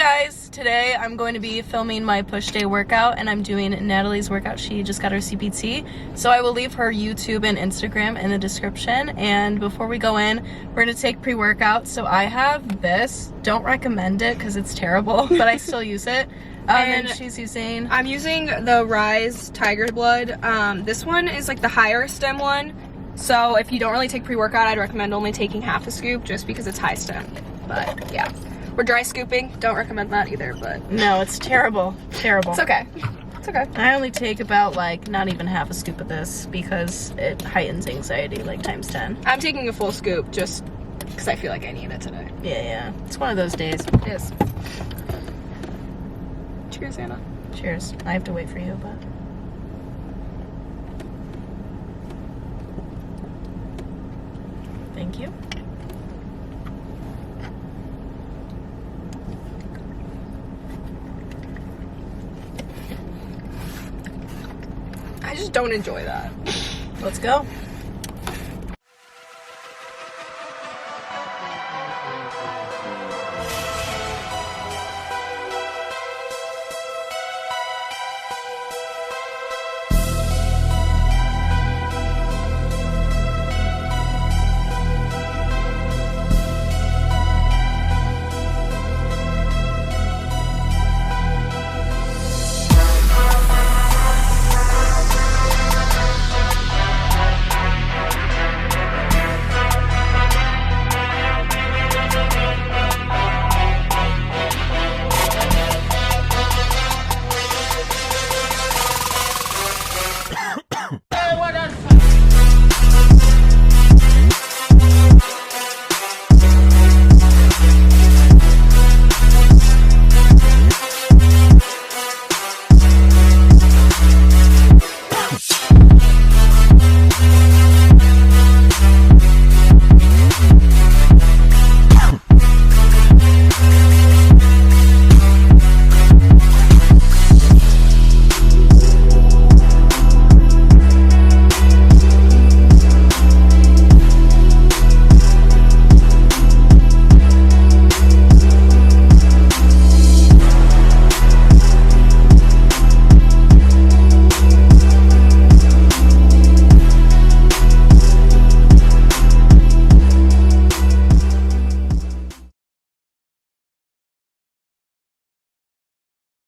guys, today I'm going to be filming my push day workout and I'm doing Natalie's workout. She just got her CPT, so I will leave her YouTube and Instagram in the description. And before we go in, we're going to take pre-workout. So I have this, don't recommend it because it's terrible, but I still use it. And she's using... I'm using the Rise Tiger Blood. This one is like the higher stem one. So if you don't really take pre-workout, I'd recommend only taking half a scoop just because it's high stem. But yeah. We're dry scooping. Don't recommend that either, but... No, it's terrible. Terrible. It's okay. It's okay. I only take about, like, not even half a scoop of this because it heightens anxiety, like, times 10. I'm taking a full scoop just because I feel like I need it today. Yeah. It's one of those days. It is. Cheers, Anna. Cheers. I have to wait for you, but... Thank you. I just don't enjoy that. Let's go.